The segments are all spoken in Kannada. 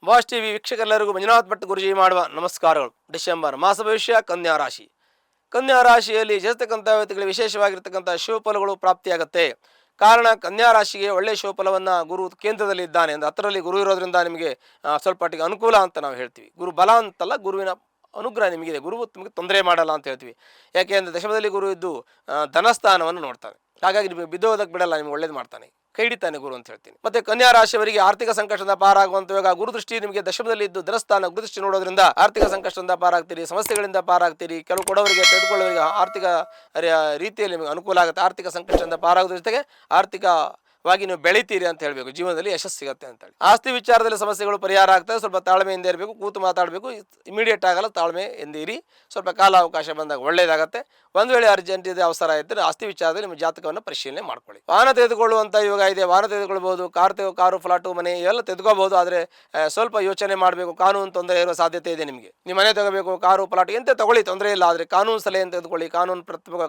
ಬಾಸ್ ಟಿವಿ ವೀಕ್ಷಕರೆಲ್ಲರಿಗೂ ಮಂಜುನಾಥ್ ಭಟ್ ಗುರುಜಿ ಮಾಡುವ ನಮಸ್ಕಾರಗಳು. ಡಿಸೆಂಬರ್ ಮಾಸ ಭವಿಷ್ಯ ಕನ್ಯಾ ರಾಶಿ. ಕನ್ಯಾ ರಾಶಿಯಲ್ಲಿ ಜನಿಸ್ತಕ್ಕಂಥ ವ್ಯಕ್ತಿಗಳಿಗೆ ವಿಶೇಷವಾಗಿರ್ತಕ್ಕಂಥ ಶುಭಫಲಗಳು ಪ್ರಾಪ್ತಿಯಾಗುತ್ತೆ. ಕಾರಣ ಕನ್ಯಾ ರಾಶಿಗೆ ಒಳ್ಳೆಯ ಶುಭಫಲವನ್ನು ಗುರು ಕೇಂದ್ರದಲ್ಲಿ ಇದ್ದಾನೆ ಅಂದರೆ 10ರಲ್ಲಿ ಗುರು ಇರೋದ್ರಿಂದ ನಿಮಗೆ ಸ್ವಲ್ಪ ಮಟ್ಟಿಗೆ ಅನುಕೂಲ ಅಂತ ನಾವು ಹೇಳ್ತೀವಿ. ಗುರು ಬಲ ಅಂತಲ್ಲ, ಗುರುವಿನ ಅನುಗ್ರಹ ನಿಮಗಿದೆ. ಗುರು ನಿಮಗೆ ತೊಂದರೆ ಮಾಡಲ್ಲ ಅಂತ ಹೇಳ್ತೀವಿ. ಯಾಕೆ ಅಂದರೆ ದಶಮದಲ್ಲಿ ಗುರು ಇದ್ದು ಧನಸ್ಥಾನವನ್ನು ನೋಡ್ತಾನೆ. ಹಾಗಾಗಿ ನಿಮಗೆ ಬಿದ್ದೋದಕ್ಕೆ ಬಿಡಲ್ಲ, ನಿಮಗೆ ಒಳ್ಳೇದು ಮಾಡ್ತಾನೆ, ಕೈ ಹಿಡಿತಾನೆ ಗುರು ಅಂತ ಹೇಳ್ತೀನಿ. ಮತ್ತೆ ಕನ್ಯಾ ರಾಶಿಯವರಿಗೆ ಆರ್ಥಿಕ ಸಂಕಷ್ಟದಿಂದ ಪಾರಾಗುವಂತ ಇವಾಗ ಗುರುದೃಷ್ಟಿ ನಿಮಗೆ ದಶಮದಲ್ಲಿ ಇದ್ದು ಧನಸ್ಥಾನ ಗುರುದೃಷ್ಟಿ ನೋಡೋದ್ರಿಂದ ಆರ್ಥಿಕ ಸಂಕಷ್ಟದಿಂದ ಪಾರಾಗ್ತೀರಿ, ಸಮಸ್ಯೆಗಳಿಂದ ಪಾರಾಗ್ತೀರಿ. ಕೆಲವು ಕೊಡೋರಿಗೆ ತೆಗೆದುಕೊಳ್ಳೋರಿಗೆ ಆರ್ಥಿಕ ರೀತಿಯಲ್ಲಿ ನಿಮಗೆ ಅನುಕೂಲ ಆಗುತ್ತೆ. ಆರ್ಥಿಕ ಸಂಕಷ್ಟದಿಂದ ಪಾರಾಗೋದ್ರ ಜೊತೆಗೆ ಆರ್ಥಿಕವಾಗಿ ನೀವು ಬೆಳಿತೀರಿ ಅಂತ ಹೇಳಬೇಕು. ಜೀವನದಲ್ಲಿ ಯಶಸ್ಸು ಸಿಗುತ್ತೆ ಅಂತ ಹೇಳಿ. ಆಸ್ತಿ ವಿಚಾರದಲ್ಲಿ ಸಮಸ್ಯೆಗಳು ಪರಿಹಾರ ಆಗ್ತದೆ. ಸ್ವಲ್ಪ ತಾಳ್ಮೆಯಿಂದ ಇರಬೇಕು, ಕೂತು ಮಾತಾಡಬೇಕು. ಇಮಿಡಿಯೇಟ್ ಆಗಲ್ಲ, ತಾಳ್ಮೆಯಿಂದ ಇರಿ. ಸ್ವಲ್ಪ ಕಾಲಾವಕಾಶ ಬಂದಾಗ ಒಳ್ಳೇದಾಗತ್ತೆ. ಒಂದು ವೇಳೆ ಅರ್ಜೆಂಟ್ ಇದೆ, ಅವಸರ ಇದ್ದರೆ ಆಸ್ತಿ ವಿಚಾರದಲ್ಲಿ ನಿಮ್ಮ ಜಾತಕವನ್ನು ಪರಿಶೀಲನೆ ಮಾಡ್ಕೊಳ್ಳಿ. ವಾಹನ ತೆಗೆದುಕೊಳ್ಳುವಂಥ ಯೋಗ ಇದೆ, ವಾಹನ ತೆಗೆದುಕೊಳ್ಬಹುದು. ಕಾರು, ಫ್ಲಾಟು, ಮನೆ ಇವೆಲ್ಲ ತೆಗೆದುಕೋಬಹುದು. ಆದರೆ ಸ್ವಲ್ಪ ಯೋಚನೆ ಮಾಡಬೇಕು. ಕಾನೂನು ತೊಂದರೆ ಇರುವ ಸಾಧ್ಯತೆ ಇದೆ ನಿಮಗೆ. ನೀವು ಮನೆ ತಗೋಬೇಕು, ಕಾರು, ಫ್ಲಾಟು ಎಂತ ತಗೊಳ್ಳಿ, ತೊಂದರೆ ಇಲ್ಲ. ಆದರೆ ಕಾನೂನು ಸಲಹೆಯನ್ನು ತೆಗೆದುಕೊಳ್ಳಿ. ಕಾನೂನು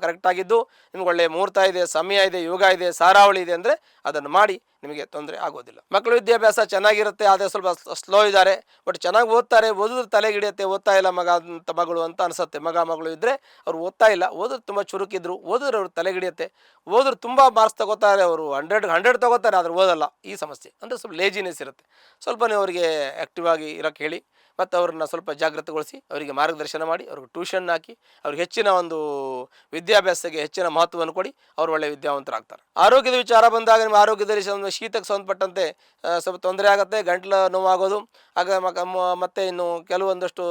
ಕರೆಕ್ಟ್ ಆಗಿದ್ದು ನಿಮ್ಗೆ ಒಳ್ಳೆ ಮುಹೂರ್ತ ಇದೆ, ಸಮಯ ಇದೆ, ಯೋಗ ಇದೆ, ಸಾರಾವಳಿ ಇದೆ ಅಂದರೆ ಅದನ್ನು ಮಾಡಿ, ನಿಮಗೆ ತೊಂದರೆ ಆಗೋದಿಲ್ಲ. ಮಕ್ಕಳ ವಿದ್ಯಾಭ್ಯಾಸ ಚೆನ್ನಾಗಿರುತ್ತೆ, ಆದರೆ ಸ್ವಲ್ಪ ಸ್ಲೋ ಇದ್ದಾರೆ. ಬಟ್ ಚೆನ್ನಾಗಿ ಓದ್ತಾರೆ. ಓದಿದ್ರೆ ತಲೆಗಿಡಿಯುತ್ತೆ. ಓದ್ತಾ ಇಲ್ಲ ಮಗಳು ಅಂತ ಅನಿಸುತ್ತೆ. ಮಗಳು ಇದ್ದರೆ ಅವ್ರು ಓದ್ತಾ ಇಲ್ಲ, ಓದಿದ್ರೆ ತುಂಬ ಚುರುಕಿದ್ರು, ಓದಿದ್ರೆ ಅವ್ರು ತಲೆಗಿಡಿಯುತ್ತೆ. ಓದಿದ್ರೆ ತುಂಬ ಮಾರ್ಕ್ಸ್ ತಗೋತಾರೆ, ಅವರು 100 ತಗೋತಾರೆ, ಆದರೆ ಓದಲ್ಲ. ಈ ಸಮಸ್ಯೆ ಅಂದರೆ ಸ್ವಲ್ಪ ಲೇಜಿನೆಸ್ ಇರುತ್ತೆ. ಸ್ವಲ್ಪ ನೀವು ಅವರಿಗೆ ಆ್ಯಕ್ಟಿವ್ ಆಗಿ ಇರೋಕ್ಕೆ ಹೇಳಿ, ಮತ್ತು ಅವ್ರನ್ನ ಸ್ವಲ್ಪ ಜಾಗೃತಗೊಳಿಸಿ, ಅವರಿಗೆ ಮಾರ್ಗದರ್ಶನ ಮಾಡಿ, ಅವ್ರಿಗೆ ಟ್ಯೂಷನ್ ಹಾಕಿ, ಅವ್ರಿಗೆ ಹೆಚ್ಚಿನ ಒಂದು ವಿದ್ಯಾಭ್ಯಾಸಕ್ಕೆ ಹೆಚ್ಚಿನ ಮಹತ್ವವನ್ನು ಕೊಡಿ. ಅವರು ಒಳ್ಳೆಯ ವಿದ್ಯಾವಂತರಾಗ್ತಾರೆ. ಆರೋಗ್ಯದ ವಿಚಾರ ಬಂದಾಗ ನಿಮ್ಮ ಆರೋಗ್ಯದಲ್ಲಿ ಶೀತಕ್ಕೆ ಸಂಬಂಧಪಟ್ಟಂತೆ ಸ್ವಲ್ಪ ತೊಂದರೆ ಆಗುತ್ತೆ. ಗಂಟ್ಲು ನೋವಾಗೋದು, ಆಗ ಮತ್ತೆ ಇನ್ನು ಕೆಲವೊಂದಷ್ಟು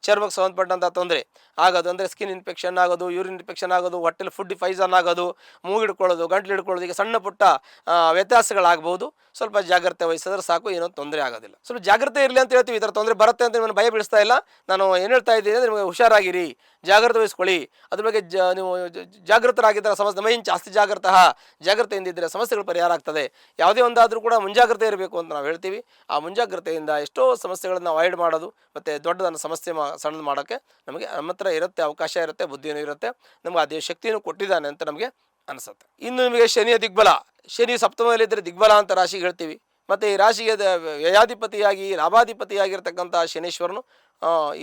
ಚರ್ಮಕ್ಕೆ ಸಂಬಂಧಪಟ್ಟಂಥ ತೊಂದರೆ ಆಗೋದು. ಅಂದರೆ ಸ್ಕಿನ್ ಇನ್ಫೆಕ್ಷನ್ ಆಗೋದು, ಯೂರಿನ್ ಇನ್ಫೆಕ್ಷನ್ ಆಗೋದು, ಹೊಟ್ಟೆಲಿ ಫುಡ್ ಪಾಯ್ಸನ್ ಆಗೋದು, ಮೂಗು ಹಿಡ್ಕೊಳ್ಳೋದು, ಗಂಟ್ಲು ಹಿಡ್ಕೊಳ್ಳೋದು, ಈಗ ಸಣ್ಣ ಪುಟ್ಟ ವ್ಯತ್ಯಾಸಗಳಾಗ್ಬೋದು. ಸ್ವಲ್ಪ ಜಾಗ್ರತೆ ವಹಿಸಿದ್ರೆ ಸಾಕು, ಏನೋ ತೊಂದರೆ ಆಗೋದಿಲ್ಲ. ಸ್ವಲ್ಪ ಜಾಗ್ರತೆ ಇರಲಿ ಅಂತ ಹೇಳ್ತೀವಿ. ಈ ಥರ ತೊಂದರೆ ಬರುತ್ತೆ ಅಂತ ನಿಮ್ಮನ್ನು ಭಯ ಬೀಳಿಸ್ತಾ ಇಲ್ಲ. ನಾನು ಏನು ಹೇಳ್ತಾ ಇದ್ದೀನಿ ಅಂದರೆ, ನಿಮಗೆ ಹುಷಾರಾಗಿರಿ, ಜಾಗ್ರತೆ ವಹಿಸ್ಕೊಳ್ಳಿ. ಅದ್ರ ಬಗ್ಗೆ ನೀವು ಜಾಗೃತರಾಗಿದ್ದರೆ ಸಮಸ್ಯೆ ನಮಗೆ ಜಾಸ್ತಿ ಜಾಗ್ರತೆಯಿಂದ ಇದ್ದರೆ ಸಮಸ್ಯೆಗಳು ಪರಿಹಾರ ಆಗ್ತದೆ. ಯಾವುದೇ ಒಂದಾದರೂ ಕೂಡ ಮುಂಜಾಗ್ರತೆ ಇರಬೇಕು ಅಂತ ನಾವು ಹೇಳ್ತೀವಿ. ಆ ಮುಂಜಾಗ್ರತೆಯಿಂದ ಎಷ್ಟೋ ಸಮಸ್ಯೆಗಳನ್ನು ಅವಾಯ್ಡ್ ಮಾಡೋದು ಮತ್ತು ದೊಡ್ಡದನ್ನು ಸಮಸ್ಯೆ ಸಣ್ಣದು ಮಾಡೋಕ್ಕೆ ನಮಗೆ ನಮ್ಮ ಹತ್ರ ಇರುತ್ತೆ, ಅವಕಾಶ ಇರುತ್ತೆ, ಬುದ್ಧಿಯೂ ಇರುತ್ತೆ. ನಮಗೆ ಅದೇ ಶಕ್ತಿಯನ್ನು ಕೊಟ್ಟಿದ್ದಾನೆ ಅಂತ ನಮಗೆ ಅನಿಸುತ್ತೆ. ಇನ್ನು ನಿಮಗೆ ಶನಿಯ ದಿಗ್ಬಲ, ಶನಿ ಸಪ್ತಮದಲ್ಲಿದ್ದರೆ ದಿಗ್ಬಲ ಅಂತ ರಾಶಿಗೆ ಹೇಳ್ತೀವಿ. ಮತ್ತು ಈ ರಾಶಿಗೆ ವ್ಯಯಾಧಿಪತಿಯಾಗಿ ಲಾಭಾಧಿಪತಿಯಾಗಿರ್ತಕ್ಕಂಥ ಶನೀಶ್ವರನು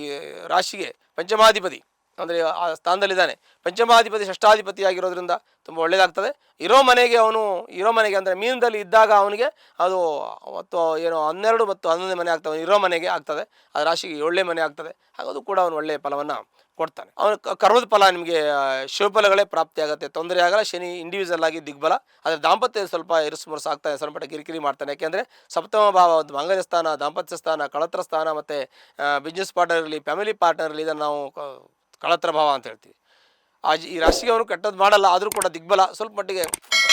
ಈ ರಾಶಿಗೆ ಪಂಚಮಾಧಿಪತಿ ಅಂದರೆ ಆ ಸ್ಥಾನದಲ್ಲಿದ್ದಾನೆ. ಪಂಚಮಾಧಿಪತಿ ಷಷ್ಠಾಧಿಪತಿಯಾಗಿರೋದ್ರಿಂದ ತುಂಬ ಒಳ್ಳೆಯದಾಗ್ತದೆ. ಇರೋ ಮನೆಗೆ ಅಂದರೆ ಮೀನದಲ್ಲಿ ಇದ್ದಾಗ ಅವನಿಗೆ ಅದು ಮತ್ತು ಏನೋ 12 ಮತ್ತು 11ನೇ ಮನೆ ಆಗ್ತವೆ. ಇರೋ ಮನೆಗೆ ಆಗ್ತದೆ. ಆ ರಾಶಿಗೆ 7ನೇ ಮನೆ ಆಗ್ತದೆ. ಹಾಗದು ಕೂಡ ಅವನು ಒಳ್ಳೆಯ ಫಲವನ್ನು ಕೊಡ್ತಾನೆ. ಅವನು ಕರ್ಮದ ಫಲ ನಿಮಗೆ ಶುಭಫಲಗಳೇ ಪ್ರಾಪ್ತಿಯಾಗುತ್ತೆ, ತೊಂದರೆ ಆಗಲ್ಲ. ಶನಿ ಇಂಡಿವಿಜುವಲ್ ಆಗಿ ದಿಗ್ಬಲ, ಆದರೆ ದಾಂಪತ್ಯ ಸ್ವಲ್ಪ ಇರುಸುಮುರುಸು ಆಗ್ತಾನೆ, ಸ್ವಲ್ಪ ಮಟ್ಟ ಕಿರಿಕಿರಿ ಮಾಡ್ತಾನೆ. ಯಾಕೆಂದರೆ ಸಪ್ತಮ ಭಾವ ಒಂದು ಮಂಗಲ್ಯ ಸ್ಥಾನ, ದಾಂಪತ್ಯ ಸ್ಥಾನ, ಕಳತ್ರ ಸ್ಥಾನ, ಮತ್ತು ಬಿಸ್ನೆಸ್ ಪಾರ್ಟ್ನರ್ ಇರಲಿ, ಫ್ಯಾಮಿಲಿ ಪಾರ್ಟ್ನರ್ ಇರಲಿ, ಇದನ್ನು ನಾವು ಕಳತ್ರ ಭಾವ ಅಂತ ಹೇಳ್ತೀವಿ. ಈ ರಾಶಿಗೆ ಅವನು ಕೆಟ್ಟದ್ದು ಮಾಡಲ್ಲ, ಆದರೂ ಕೂಡ ದಿಗ್ಬಲ, ಸ್ವಲ್ಪ ಮಟ್ಟಿಗೆ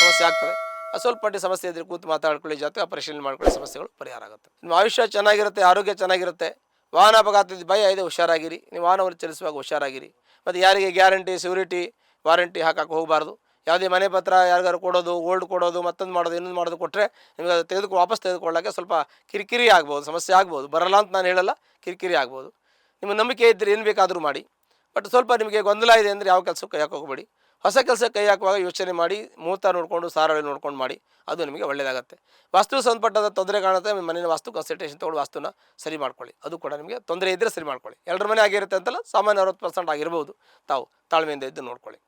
ಸಮಸ್ಯೆ ಆಗ್ತದೆ. ಸ್ವಲ್ಪ ಮಟ್ಟಿಗೆ ಸಮಸ್ಯೆ ಇದ್ದರೆ ಕೂತು ಮಾತಾಡ್ಕೊಳ್ಳಿ, ಜಾತಕ ಪರಿಶೀಲನೆ ಮಾಡ್ಕೊಳ್ಳಿ, ಸಮಸ್ಯೆಗಳು ಪರಿಹಾರ ಆಗುತ್ತೆ. ನಿಮ್ಮ ಆಯುಷ್ಯ ಚೆನ್ನಾಗಿರುತ್ತೆ, ಆರೋಗ್ಯ ಚೆನ್ನಾಗಿರುತ್ತೆ. ವಾಹನ ಅಪಘಾತದ ಭಯ ಇದೆ, ಹುಷಾರಾಗಿರಿ. ನೀವು ವಾಹನವನ್ನು ಚಲಿಸುವಾಗ ಹುಷಾರಾಗಿರಿ. ಮತ್ತು ಯಾರಿಗೆ ಗ್ಯಾರಂಟಿ, ಸೆಕ್ಯೂರಿಟಿ, ವಾರಂಟಿ ಹಾಕಕ್ಕೆ ಹೋಗಬಾರ್ದು. ಯಾವುದೇ ಮನೆ ಪತ್ರ ಯಾರಿಗಾರು ಕೊಡೋದು, ಗೋಲ್ಡ್ ಕೊಡೋದು, ಮತ್ತೊಂದು ಮಾಡೋದು, ಇನ್ನೊಂದು ಮಾಡೋದು ಕೊಟ್ಟರೆ ನಿಮಗೆ ಅದು ವಾಪಸ್ ತೆಗೆದುಕೊಳ್ಳೋಕ್ಕೆ ಸ್ವಲ್ಪ ಕಿರಿಕಿರಿ ಆಗ್ಬೋದು, ಸಮಸ್ಯೆ ಆಗ್ಬೋದು. ಬರಲ್ಲ ಅಂತ ನಾನು ಹೇಳಲ್ಲ, ಕಿರಿಕಿರಿ ಆಗ್ಬೋದು. ನಿಮ್ಮ ನಂಬಿಕೆ ಇದ್ದರೆ ಏನು ಬೇಕಾದರೂ ಮಾಡಿ. ಬಟ್ ಸ್ವಲ್ಪ ನಿಮಗೆ ಗೊಂದಲ ಇದೆ ಅಂದರೆ ಯಾವ ಕೆಲಸಕ್ಕೆ ಕೈ ಹಾಕೋಬೇಡಿ. ಹೊಸ ಕೆಲಸಕ್ಕೆ ಕೈ ಹಾಕುವಾಗ ಯೋಚನೆ ಮಾಡಿ, ಮುಹೂರ್ತ ನೋಡಿಕೊಂಡು, ಸಾರಾವಳಿ ನೋಡ್ಕೊಂಡು ಮಾಡಿ, ಅದು ನಿಮಗೆ ಒಳ್ಳೆಯದಾಗುತ್ತೆ. ವಾಸ್ತು ಸಂಬಂಧಪಟ್ಟ ತೊಂದರೆ ಕಾಣುತ್ತೆ, ನಿಮ್ಮ ಮನೆಯ ವಾಸ್ತು ಕನ್ಸಲ್ಟೇಷನ್ ತೊಗೊಂಡು ವಾಸ್ತುನ ಸರಿ ಮಾಡ್ಕೊಳ್ಳಿ. ಅದು ಕೂಡ ನಿಮಗೆ ತೊಂದರೆ ಇದ್ದರೆ ಸರಿ ಮಾಡ್ಕೊಳ್ಳಿ. ಎಲ್ಲರ ಮನೆ ಆಗಿರುತ್ತೆ ಅಂತಲ್ಲ, ಸಾಮಾನ್ಯ 60% ಆಗಿರ್ಬೋದು. ತಾವು ತಾಳ್ಮೆಯಿಂದ ಇದ್ದು ನೋಡ್ಕೊಳ್ಳಿ.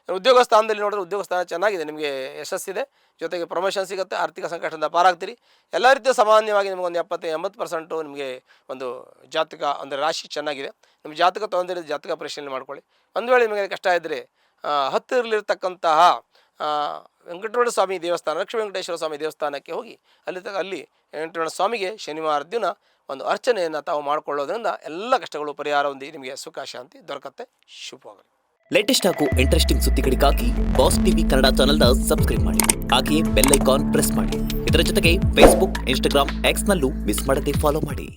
ಉದ್ಯೋಗ ಸ್ಥಾನದಲ್ಲಿ ನೋಡಿದ್ರೆ ಉದ್ಯೋಗ ಸ್ಥಾನ ಚೆನ್ನಾಗಿದೆ, ನಿಮಗೆ ಯಶಸ್ಸಿದೆ, ಜೊತೆಗೆ ಪ್ರಮೋಷನ್ ಸಿಗುತ್ತೆ, ಆರ್ಥಿಕ ಸಂಕಷ್ಟದಿಂದ ಪಾರಾಗ್ತೀರಿ. ಎಲ್ಲ ರೀತಿಯ ಸಾಮಾನ್ಯವಾಗಿ ನಿಮಗೊಂದು 70-80% ನಿಮಗೆ ಒಂದು ಜಾತಕ ಅಂದರೆ ರಾಶಿ ಚೆನ್ನಾಗಿದೆ. ನಿಮ್ಮ ಜಾತಕ ತೊಗೊಂಡಿರೋದು ಜಾತಕ ಪರಿಶೀಲನೆ ಮಾಡ್ಕೊಳ್ಳಿ. ಒಂದು ವೇಳೆ ನಿಮಗೆ ಕಷ್ಟ ಇದ್ದರೆ ಹತ್ತಿರಲಿರ್ತಕ್ಕಂತಹ ವೆಂಕಟರಮಣ ಸ್ವಾಮಿ ದೇವಸ್ಥಾನ, ಲಕ್ಷ್ಮೀ ವೆಂಕಟೇಶ್ವರ ಸ್ವಾಮಿ ದೇವಸ್ಥಾನಕ್ಕೆ ಹೋಗಿ ಅಲ್ಲಿ ವೆಂಕಟರಮಣ ಸ್ವಾಮಿಗೆ ಶನಿವಾರ ದಿನ ಒಂದು ಅರ್ಚನೆಯನ್ನು ತಾವು ಮಾಡಿಕೊಳ್ಳೋದ್ರಿಂದ ಎಲ್ಲ ಕಷ್ಟಗಳು ಪರಿಹಾರ ಹೊಂದಿ ನಿಮಗೆ ಸುಖ ಶಾಂತಿ ದೊರಕತ್ತೆ. ಶುಭವಾಗಲಿ. ಲೇಟೆಸ್ಟ್ ಹಾಗೂ ಇಂಟ್ರೆಸ್ಟಿಂಗ್ ಸುದ್ದಿಗಳಿಗಾಗಿ ಬಾಸ್ ಟಿವಿ ಕನ್ನಡ ಚಾನೆಲ್ನ ಸಬ್ಸ್ಕ್ರೈಬ್ ಮಾಡಿ. ಹಾಗೆಯೇ ಬೆಲ್ ಐಕಾನ್ ಪ್ರೆಸ್ ಮಾಡಿ. ಇದರ ಜೊತೆಗೆ ಫೇಸ್ಬುಕ್, ಇನ್ಸ್ಟಾಗ್ರಾಮ್, ಎಕ್ಸ್ನಲ್ಲೂ ಮಿಸ್ ಮಾಡದೆ ಫಾಲೋ ಮಾಡಿ.